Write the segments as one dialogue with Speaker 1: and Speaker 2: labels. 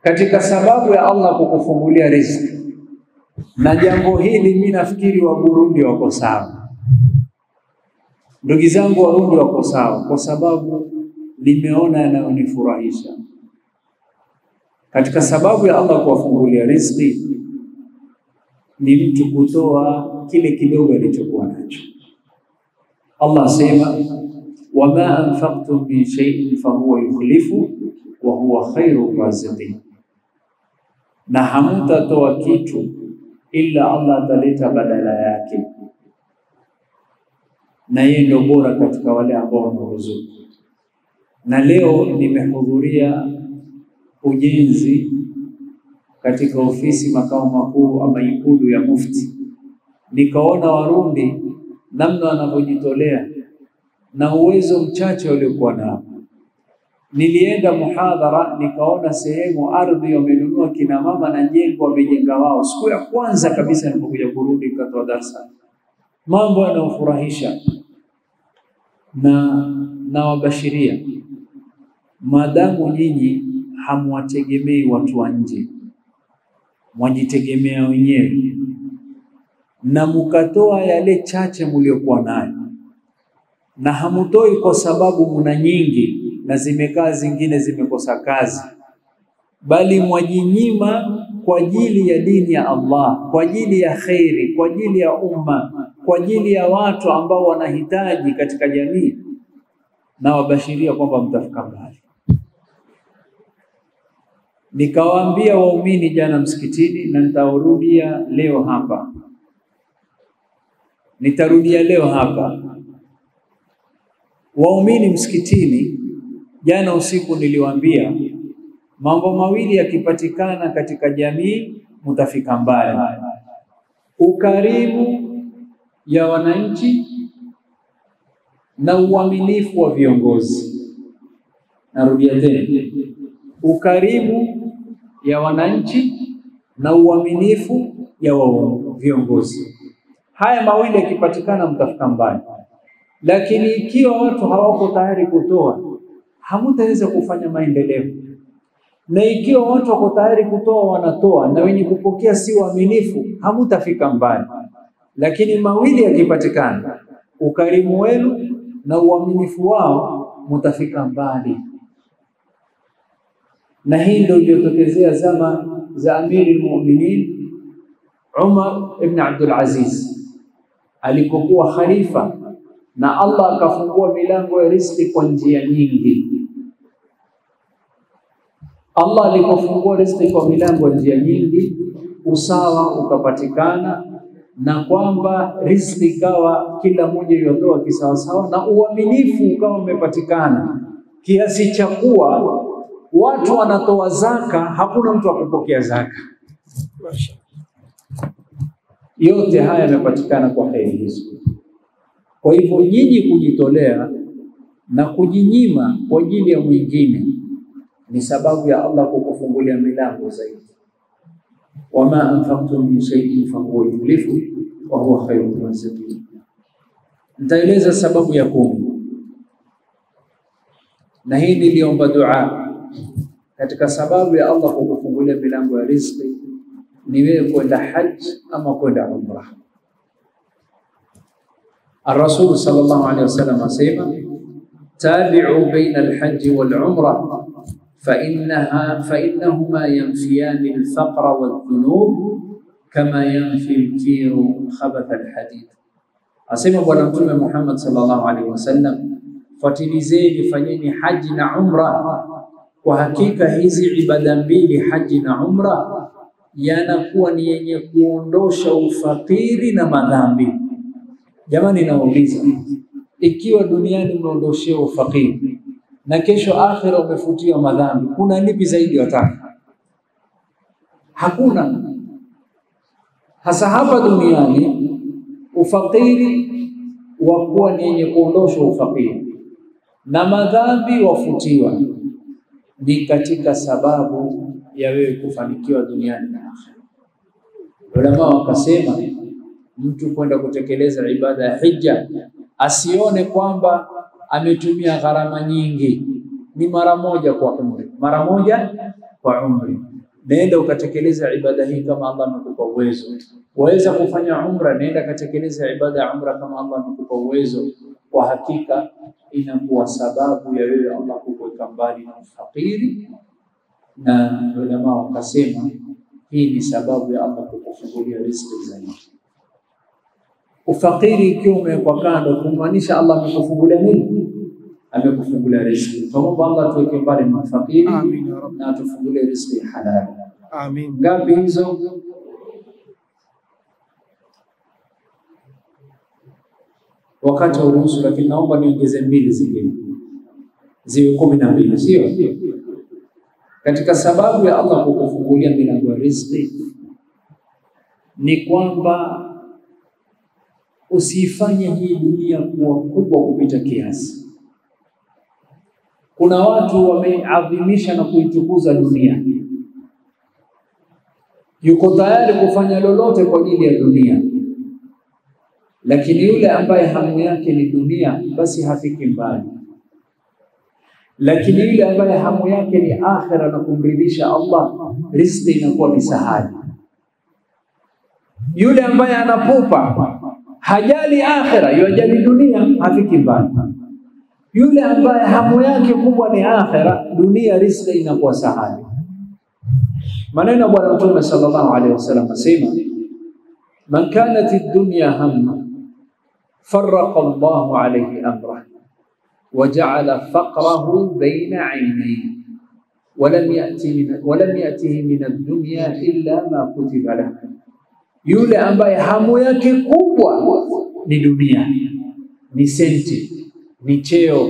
Speaker 1: katika sababu ya Allah kukufungulia riziki. Na jambo hili mimi nafikiri wa Burundi wako sawa. Ndugu zangu Warundi wako sawa kwa sababu nimeona yanayonifurahisha. Katika sababu ya Allah kuwafungulia riziki ni mtu kutoa kile kidogo alichokuwa nacho. Allah sema wama anfaqtum min shay'in fahuwa yukhlifu wa huwa khairur raziqin. Na hamtatoa kitu illa Allah ataleta badala yake, na yeye ndio bora katika wale ambao wanaruzuku. Na leo nimehudhuria ujenzi katika ofisi makao makuu ama ikulu ya mufti, nikaona Warundi namna wanavyojitolea na uwezo mchache waliokuwa nao. Nilienda muhadhara nikaona sehemu ardhi wamenunua kina mama na jengo wamejenga wao. Siku ya kwanza kabisa nilipokuja Burundi nikatoa darasa, mambo yanayofurahisha. Na wabashiria, maadamu nyinyi hamwategemei watu wa nje, mwajitegemea wenyewe na mukatoa yale chache mliokuwa nayo, na hamutoi kwa sababu mna nyingi na zimekaa zingine zimekosa kazi, bali mwajinyima kwa ajili ya dini ya Allah, kwa ajili ya khairi, kwa ajili ya umma, kwa ajili ya watu ambao wanahitaji katika jamii, na wabashiria kwamba mtafika mbali. Nikawaambia waumini jana msikitini na nitarudia leo hapa. Nitarudia leo hapa. Waumini msikitini, jana usiku niliwaambia mambo mawili yakipatikana katika jamii mtafika mbali: ukarimu ya wananchi na uaminifu wa viongozi. Narudia tena, ukarimu ya wananchi na uaminifu ya viongozi. Haya mawili yakipatikana mtafika mbali. Lakini ikiwa watu hawako tayari kutoa, hamtaweza kufanya maendeleo. Na ikiwa watu wako tayari kutoa wanatoa, na wenye kupokea si waaminifu, hamtafika mbali. Lakini mawili yakipatikana, ukarimu wenu na uaminifu wao, mtafika mbali. Na hii ndio iliyotokezea zama za Amiri al-Mu'minin Umar ibn Abdul Aziz alipokuwa khalifa, na Allah akafungua milango ya riziki kwa njia nyingi. Allah alipofungua riziki kwa milango ya njia nyingi, usawa ukapatikana, na kwamba riziki ikawa kila mmoja yotoa kisawasawa, na uaminifu ukawa umepatikana kiasi cha kuwa watu wanatoa zaka, hakuna mtu akupokea zaka. Yote haya yamepatikana kwa heri hizo. Kwa hivyo nyinyi kujitolea na kujinyima kwa ajili ya mwingine ni sababu ya Allah kukufungulia milango zaidi. Wama anfaqtum min shay'in fahuwa yukhlifu wa huwa khairur raziqin. Nitaeleza sababu ya 10. Na hii niliomba dua katika sababu ya Allah kukufungulia milango ya riziki ni wewe kwenda haji ama kwenda umrah. Ar-Rasul sallallahu alayhi wasallam asema tabi'u baina al-hajj wal-umrah فإنهما ينفيان الفقر والذنوب كما ينفي الكير خبث الحديد. Asema Bwana Mtume Muhammad sallallahu alaihi wasallam, fuatilizeni, fanyeni haji na umra. Kwa hakika hizi ibada mbili, haji na umra, yanakuwa ni yenye kuondosha ufakiri na madhambi. Jamani, nauliza, ikiwa duniani umeondoshia ufakiri na kesho akhira umefutia madhambi, kuna lipi zaidi wataka? Hakuna. Hasa hapa duniani ufakiri wakuwa ni yenye kuondosha ufakiri na madhambi wafutiwa, ni katika sababu ya wewe kufanikiwa duniani na akhira. Ulama wakasema mtu kwenda kutekeleza ibada ya hija asione kwamba ametumia gharama nyingi, ni mara moja kwa umri, mara moja kwa umri. nenda ukatekeleza ibada hii kama Allah amekupa uwezo. Waweza kufanya umra, nenda katekeleza ibada ya umra kama Allah amekupa uwezo. Kwa hakika inakuwa sababu ya wewe Allah kukuweka mbali na ufakiri, na ulama wakasema hii ni sababu ya Allah kukufungulia riziki zaidi. Ufakiri ikiwa umewekwa kando, kumaanisha Allah amekufungulia nini? Amekufungulia riziki. Tuombe Allah tuweke mbali na ufakiri na atufungulie riziki halali.
Speaker 2: Amin.
Speaker 1: Ngapi hizo? Wakati uruhusu, lakini naomba niongeze 2 zingine ziwe 12, sio? Katika sababu ya Allah kukufungulia milango ya riziki ni kwamba usifanye hii dunia kuwa kubwa kupita kiasi. Kuna watu wameadhimisha na kuitukuza dunia, yuko tayari kufanya lolote kwa ajili ya dunia, lakini yule ambaye hamu yake ni dunia basi hafiki mbali. Lakini yule ambaye hamu yake ni akhira na kumridhisha Allah, riziki inakuwa ni sahali. Yule ambaye anapupa hajali akhira, yajali dunia, hafiki mbali. Yule ambaye hamu yake kubwa ni akhira, dunia, riziki inakuwa sahali. Maneno Bwana Mtume sallallahu alaihi wasallam asema, man kanat ad-dunya hamma farraqa Allahu alayhi amrah waja'ala faqrahu bayna 'aynayhi walam yatihi min ad-dunya illa ma kutiba lahu. Yule ambaye hamu yake kubwa ni dunia, ni senti, ni cheo,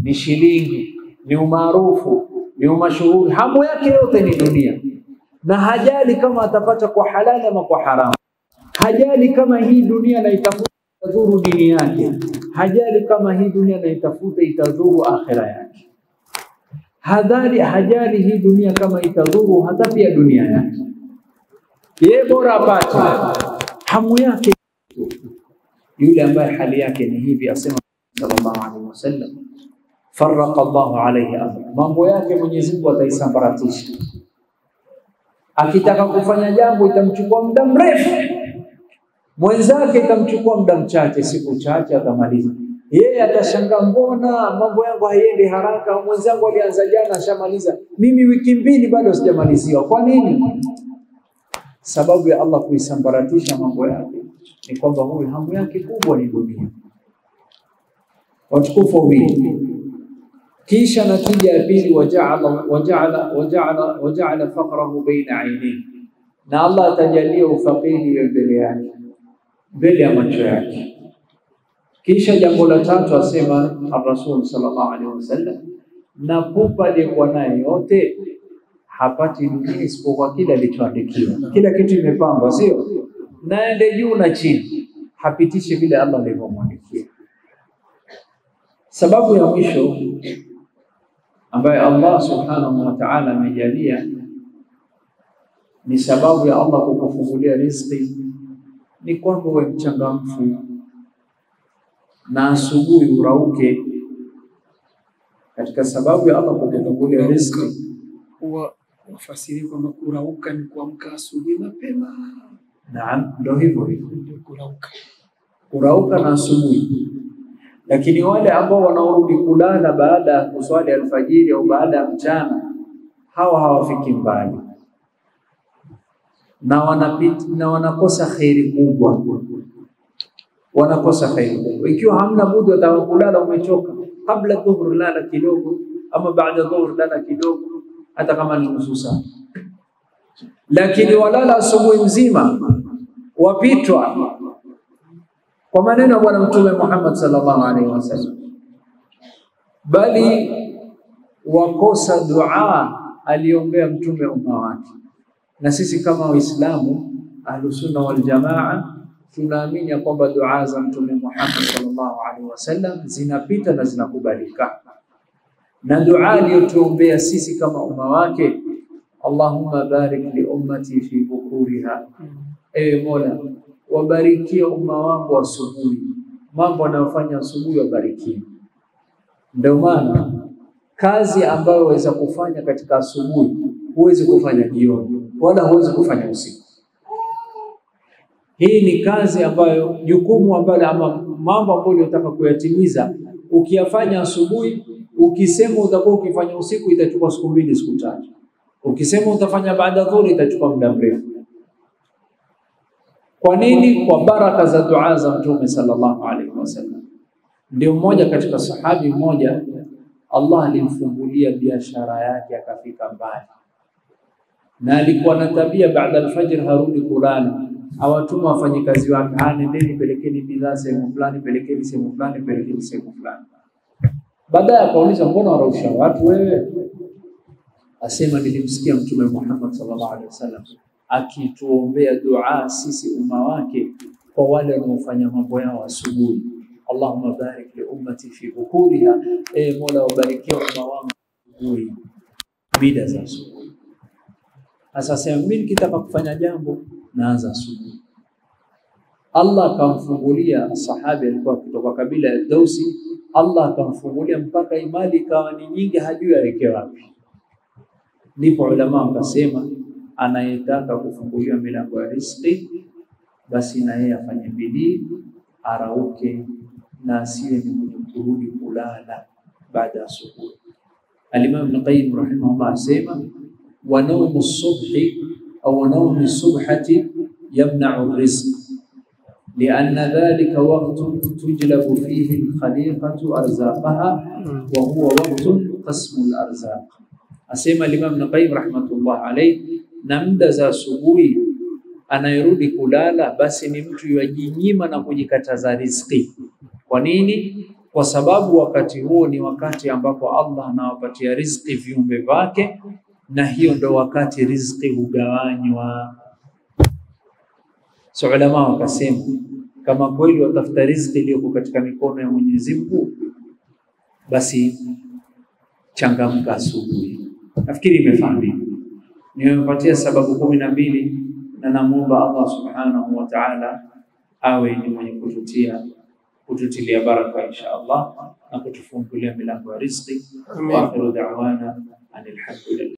Speaker 1: ni shilingi, ni umaarufu, ni umashuhuri, hamu yake yote ni dunia, na hajali kama atapata kwa halali ama kwa haramu, hajali kama hii dunia naitafuta itadhuru dini yake, hajali kama hii dunia naitafuta itadhuru akhira yake, hajali hii dunia kama itadhuru hata pia dunia yake. Yeye bora apate hamu yake. Yule ambaye hali yake ni hivi, asema sallallahu alaihi wasallam, farraqa Allahu alayhi amra, mambo yake Mwenyezi Mungu ataisambaratisha. Akitaka kufanya jambo itamchukua muda mrefu, mwenzake itamchukua muda mchache, siku chache atamaliza. Yeye atashangaa, mbona mambo yangu haiendi haraka? Mwenzangu alianza jana ashamaliza, mimi wiki 2 bado sijamaliziwa. Kwa nini? Sababu ya Allah kuisambaratisha mambo yake ni kwamba huyu hamu yake kubwa ni dunia. Watukufu wawili. Kisha natija ya pili, waja'ala faqrahu baina 'ainayhi, na Allah atajalia ufakiri mbele yake, mbele ya macho yake. Kisha jambo la tatu asema Rasul sallallahu alaihi wasallam, na pupa aliyekuwa naye yote hapati dunia isipokuwa kile alichoandikiwa. Kila kitu imepangwa, sio? Naende juu na chini, hapitishe vile Allah alivyomwandikia. Sababu ya mwisho ambaye Allah subhanahu wa ta'ala amejalia ni sababu ya Allah kukufungulia riziki ni kwamba wewe mchangamfu na asubuhi urauke. Katika sababu ya Allah kukufungulia riziki
Speaker 2: huwa wafasiri kwamba kurauka ni kuamka asubuhi mapema.
Speaker 1: Naam, ndio hivyo kurauka na asubuhi. Lakini wale ambao wanaorudi kulala baada ya kuswali alfajiri au baada ya mchana, hawa hawafiki mbali na wanakosa khairi kubwa. Wanakosa khairi kubwa. Ikiwa hamna budi utakulala umechoka, kabla dhuhur lala kidogo, ama baada dhuhur lala kidogo, hata kama ni nusu saa. Lakini walala asubuhi mzima, wapitwa kwa maneno ya Bwana Mtume Muhammad sallallahu alaihi wasallam, bali wakosa dua aliombea Mtume umma wake. Na sisi kama Waislamu Ahlus Sunna wal Jamaa tunaamini kwamba dua za Mtume Muhammad sallallahu alaihi wasallam zinapita na zinakubalika. Na dua aliyotuombea sisi kama umma wake, Allahumma barik li ummati fi bukuriha, ewe Mola wabarikie umma wangu asubuhi, mambo anayofanya asubuhi wabarikie. Ndio maana kazi ambayo waweza kufanya katika asubuhi huwezi kufanya jioni wala huwezi kufanya usiku. Hii ni kazi ambayo, jukumu ambalo ama mambo ambayo unataka kuyatimiza, ukiyafanya asubuhi, ukisema utakuwa ukifanya usiku itachukua siku 2 siku 3. Ukisema utafanya baada dhuhuri itachukua muda mrefu. Kwa nini? Kwa baraka za dua za Mtume sallallahu alaihi wasallam. Ndio mmoja katika sahabi mmoja, Allah alimfungulia biashara yake akafika mbali. Na alikuwa na tabia baada al-fajr harudi kulala. Awatuma wafanyikazi wake, nendeni pelekeni bidhaa sehemu fulani, pelekeni sehemu fulani, pelekeni sehemu fulani. Baadaye akauliza, mbona warausha watu wewe? Asema, nilimsikia Mtume Muhammad sallallahu alaihi wasallam akituombea dua sisi umma wake kwa wale wanaofanya mambo yao asubuhi. Allahumma barik li ummati fi bukuriha, Mola wabarikie umma wangu asubuhi, bida za asubuhi. Sasa mimi nikitaka kufanya jambo naanza asubuhi. Allah akamfungulia sahabi, alikuwa kutoka kabila ya Dausi, Allah akamfungulia mpaka imani ikawa ni nyingi, hajui aweke wapi. Ndipo ulama wakasema, anayetaka kufunguliwa milango ya riziki basi na yeye afanye bidii, arauke na asiwe ni mwenye kurudi kulala baada ya asubuhi. Al-Imam Ibn Qayyim rahimahullah asema, wa nawmu as-subhi au nawmu as-subhati yamna'u ar-rizq لأن ذلك وقت تجلب فيه الخليقة أرزاقها وهو وقت قسم الأرزاق. Asema Imam Ibn Qayyim rahmatullah alayhi, na muda za asubuhi anayerudi kulala basi ni mtu yajinyima na kujikataza riziki. Kwa nini? Kwa sababu wakati huo ni wakati ambapo Allah anawapatia riziki viumbe wake, na hiyo ndo wakati riziki hugawanywa. So ulama wakasema, kama kweli watafuta riziki iliyo katika mikono ya Mwenyezi Mungu, basi changamka asubuhi. Nafikiri imefahamika. Nimepatia sababu 12 na namuomba Allah subhanahu wa ta'ala awe ni mwenye kututilia baraka insha Allah na kutufungulia milango ya riziki. Wa akhiru da'wana alhamdulillah.